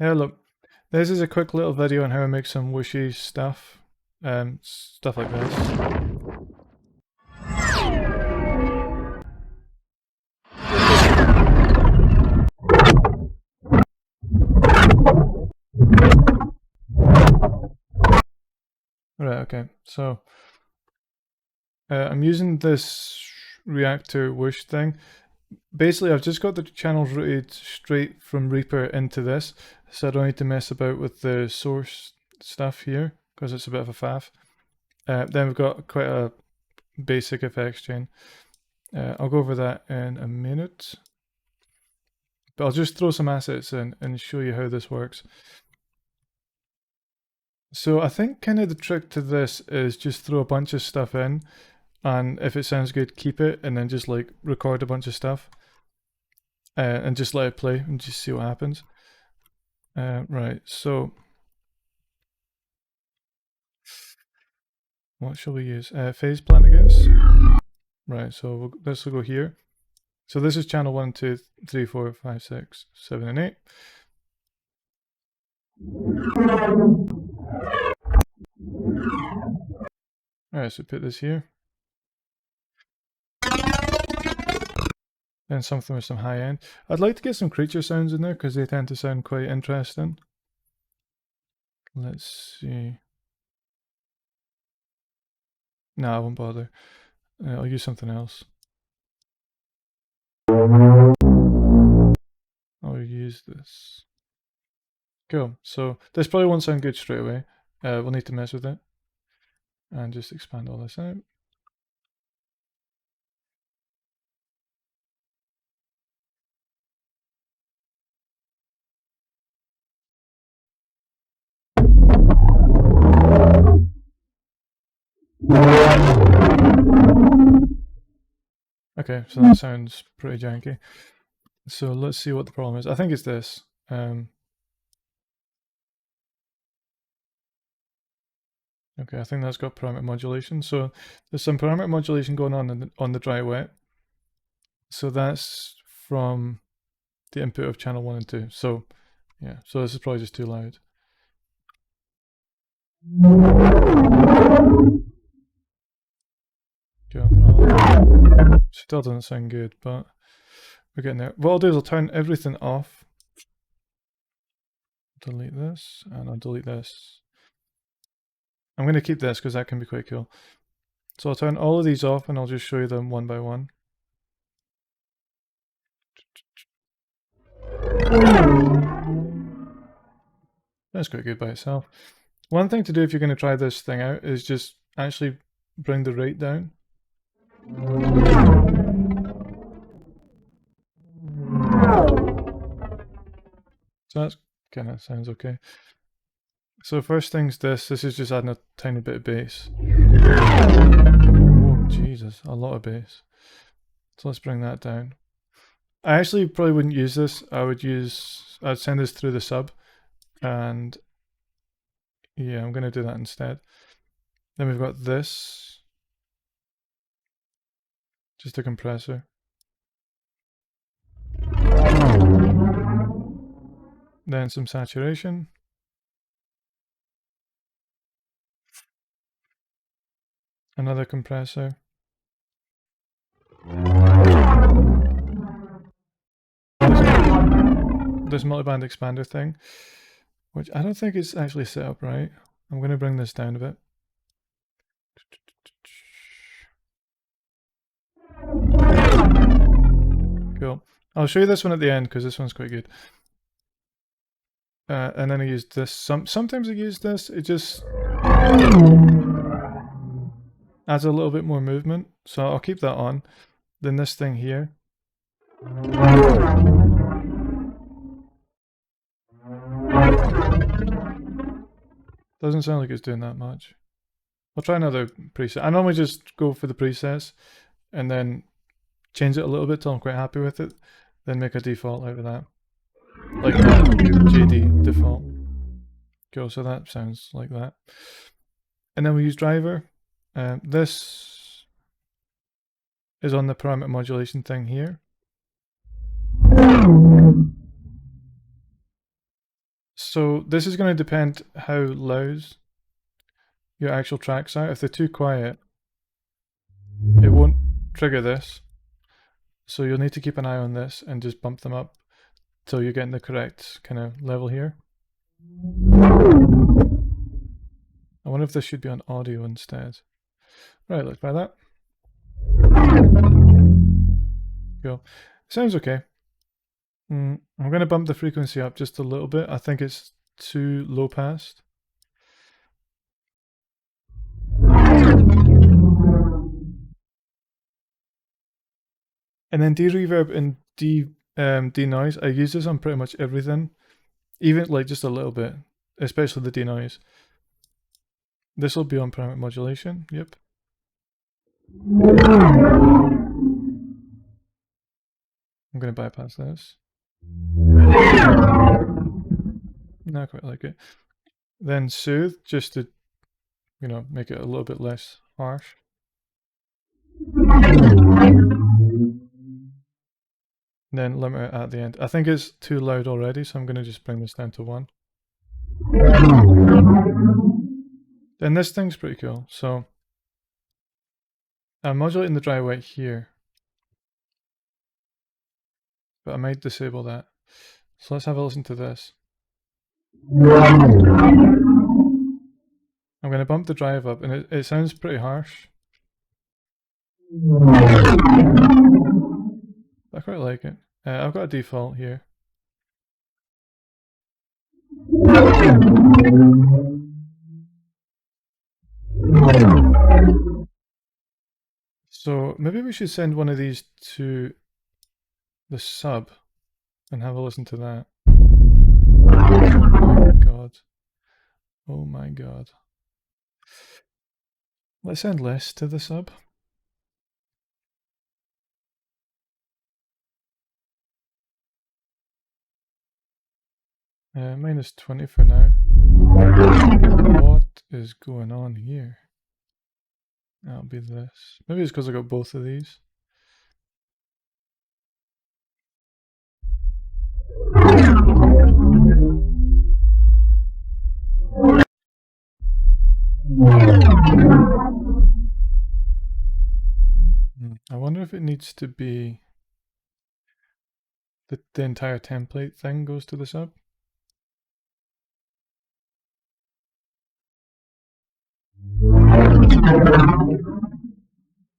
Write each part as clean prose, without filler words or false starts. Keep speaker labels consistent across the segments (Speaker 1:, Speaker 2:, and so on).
Speaker 1: Hey, look, this is a quick little video on how I make some Whooshes stuff, stuff like this. Right, okay, so I'm using this reactor whoosh thing. Basically, I've just got the channels routed straight from Reaper into this, so I don't need to mess about with the source stuff here, because it's a bit of a faff. Then we've got quite a basic effects chain. I'll go over that in a minute. But I'll just throw some assets in and show you how this works. So I think kind of the trick to this is just throw a bunch of stuff in, and if it sounds good, keep it, and then just like record a bunch of stuff, and just let it play and just see what happens. Right, so what shall we use? Phase plant, I guess. Right, so this will go here. So this is channel 1, 2, 3, 4, 5, 6, 7, and 8. Alright, so put this here. And something with some high end. I'd like to get some creature sounds in there because they tend to sound quite interesting. Let's see. No, I won't bother. I'll use something else. I'll use this. Cool. So this probably won't sound good straight away. We'll need to mess with it. And just expand all this out. Okay, so that sounds pretty janky. So let's see what the problem is. I think it's this. Okay, I think that's got parameter modulation. So there's some parameter modulation going on the dry wet. So that's from the input of channel 1 and 2. So yeah, so this is probably just too loud. Cool. Still doesn't sound good, but we're getting there. What I'll do is I'll turn everything off. Delete this, and I'll delete this. I'm going to keep this because that can be quite cool. So I'll turn all of these off and I'll just show you them one by one. That's quite good by itself. One thing to do if you're going to try this thing out is just actually bring the rate down. So that's kind of sounds okay. So first thing's this is just adding a tiny bit of bass. Oh Jesus, a lot of bass. So let's bring that down. I actually probably wouldn't use this. I'd send this through the sub, and yeah, I'm gonna do that instead. Then we've got this, just a compressor. Then some saturation. Another compressor. This multiband expander thing, which I don't think is actually set up right. I'm going to bring this down a bit. Cool. I'll show you this one at the end because this one's quite good. And then I used this. Sometimes I use this. It just adds a little bit more movement. So I'll keep that on. Then this thing here. Doesn't sound like it's doing that much. I'll try another preset. I normally just go for the presets and then change it a little bit till I'm quite happy with it. Then make a default out of that. Like that JD default. Cool, so that sounds like that. And then we use driver. This is on the parameter modulation thing here. So this is going to depend how loud your actual tracks are. If they're too quiet, it won't trigger this. So you'll need to keep an eye on this and just bump them up till you're getting the correct kind of level here. I wonder if this should be on audio instead. Right, let's try that. Cool. Sounds okay. I'm going to bump the frequency up just a little bit. I think it's too low passed. And then de-reverb and de-noise. I use this on pretty much everything. Even like just a little bit, especially the de-noise. This will be on parameter modulation, yep. I'm going to bypass this. Not quite like it. Then soothe, just to, you know, make it a little bit less harsh. Then limiter at the end. I think it's too loud already, so I'm going to just bring this down to 1. Then this thing's pretty cool. So I'm modulating the dry wet here, but I might disable that. So let's have a listen to this. I'm going to bump the drive up, and it sounds pretty harsh. I quite like it. I've got a default here. So maybe we should send one of these to the sub and have a listen to that. Oh my god. Oh my god. Let's send less to the sub. Minus 20 for now. What is going on here? That'll be this. Maybe it's because I got both of these. I wonder if it needs to be that the entire template thing goes to the sub.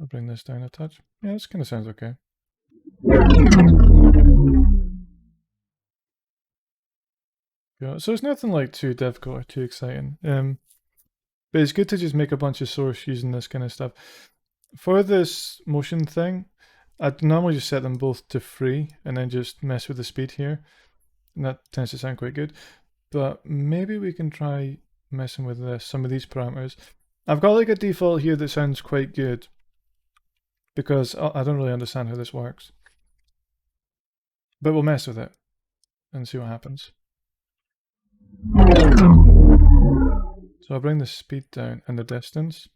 Speaker 1: I'll bring this down a touch. Yeah, this kind of sounds okay. Yeah, so it's nothing like too difficult or too exciting. But it's good to just make a bunch of source using this kind of stuff. For this motion thing, I'd normally just set them both to free and then just mess with the speed here. And that tends to sound quite good. But maybe we can try messing with this, some of these parameters. I've got like a default here that sounds quite good because I don't really understand how this works. But we'll mess with it and see what happens. So I'll bring the speed down and the distance.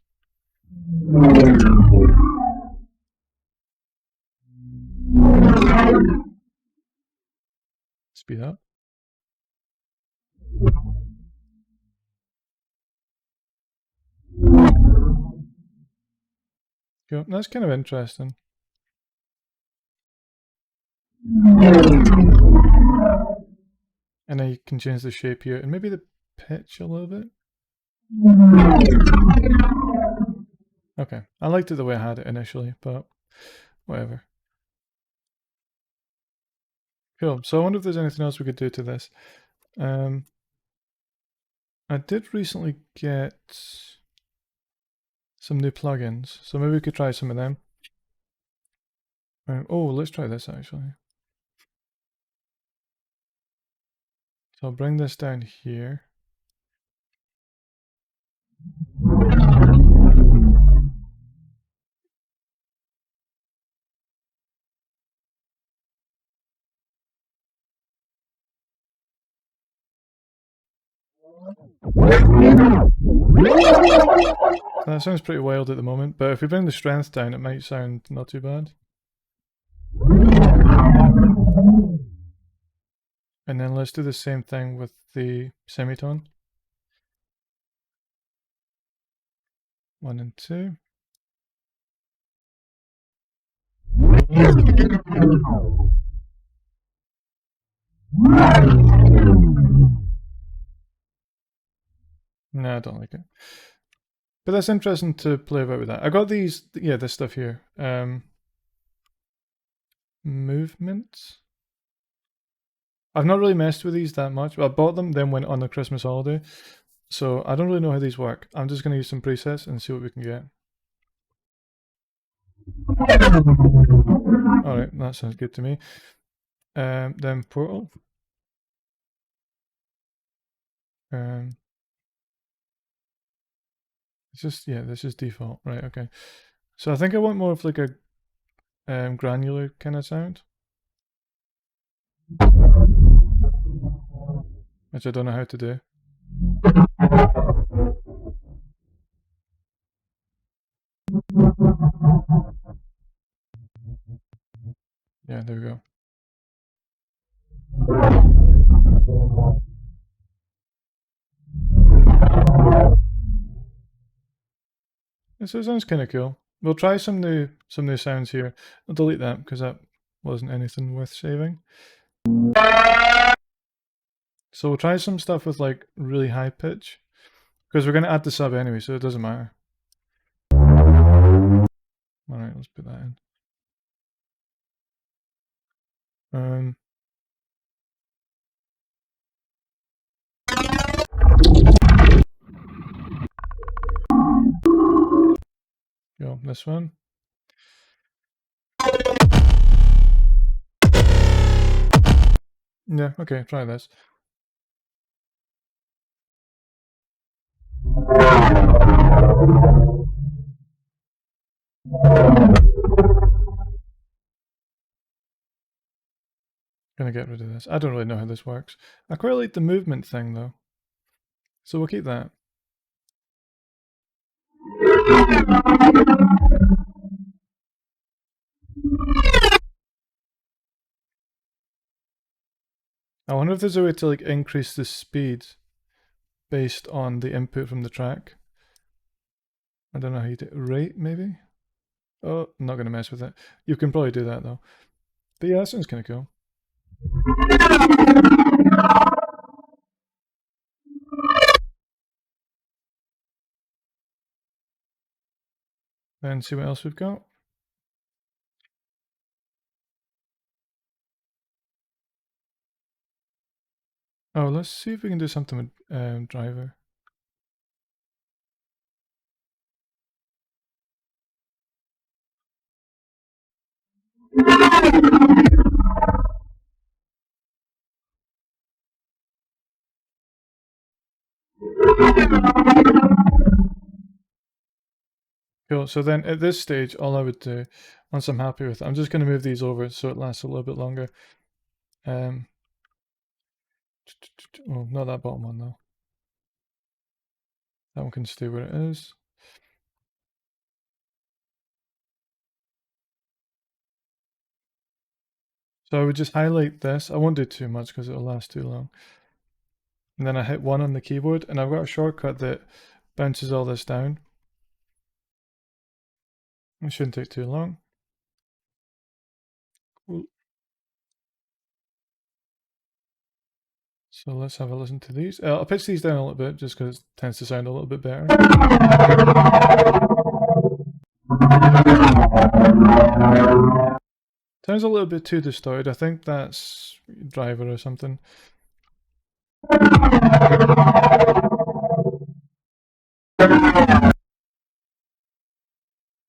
Speaker 1: Speed up. Cool. That's kind of interesting. And then you can change the shape here and maybe the pitch a little bit. Okay, I liked it the way I had it initially, but whatever. Cool, so I wonder if there's anything else we could do to this. I did recently get some new plugins, so maybe we could try some of them. Oh, let's try this actually. So I'll bring this down here. That sounds pretty wild at the moment, but if we bring the strength down, it might sound not too bad. And then let's do the same thing with the semitone. 1 and 2. No, I don't like it. But that's interesting to play about with that. I got these, yeah, this stuff here. Movements. I've not really messed with these that much. I bought them, then went on a Christmas holiday. So I don't really know how these work. I'm just going to use some presets and see what we can get. Alright, that sounds good to me. Then Portal. It's just, yeah, this is default. Right, okay. So I think I want more of like a granular kind of sound. Which I don't know how to do. Yeah, there we go. So it sounds kind of cool. We'll try some new sounds here. I'll delete that because that wasn't anything worth saving. So we'll try some stuff with like really high pitch because we're going to add the sub anyway, so it doesn't matter. Alright, let's put that in. Go, this one. Yeah, okay, try this. Gonna get rid of this. I don't really know how this works. I quite like the movement thing though. So we'll keep that. I wonder if there's a way to like increase the speed based on the input from the track. I don't know how you do it. Rate maybe? Oh, I'm not gonna mess with it. You can probably do that though. But yeah, that sounds kinda cool. And see what else we've got. Oh, let's see if we can do something with driver. Cool, so then at this stage, all I would do, once I'm happy with it, I'm just going to move these over so it lasts a little bit longer. Oh, not that bottom one though. That one can stay where it is. So I would just highlight this. I won't do too much because it'll last too long. And then I hit 1 on the keyboard, and I've got a shortcut that bounces all this down. It shouldn't take too long. Cool. So let's have a listen to these. I'll pitch these down a little bit just because it tends to sound a little bit better. Sounds a little bit too distorted. I think that's driver or something.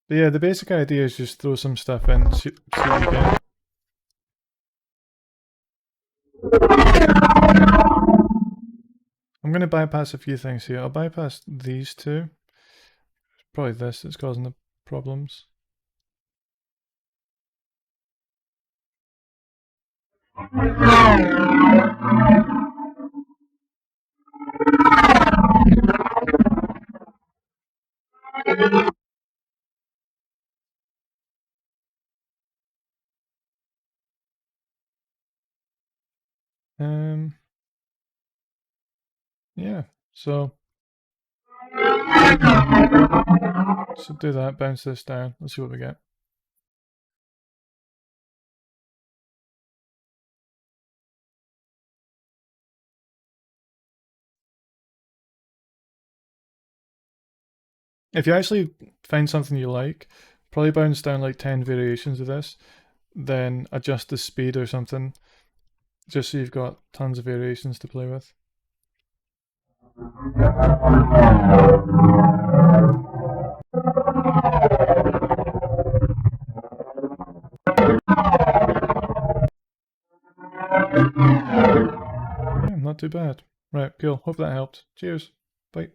Speaker 1: But yeah, the basic idea is just throw some stuff in, see what you get. I'm going to bypass a few things here. I'll bypass these two. Probably this that's causing the problems. yeah, so do that, bounce this down. Let's see what we get. If you actually find something you like, probably bounce down like 10 variations of this, then adjust the speed or something, just so you've got tons of variations to play with. Yeah, not too bad. Right, cool. Hope that helped. Cheers. Bye.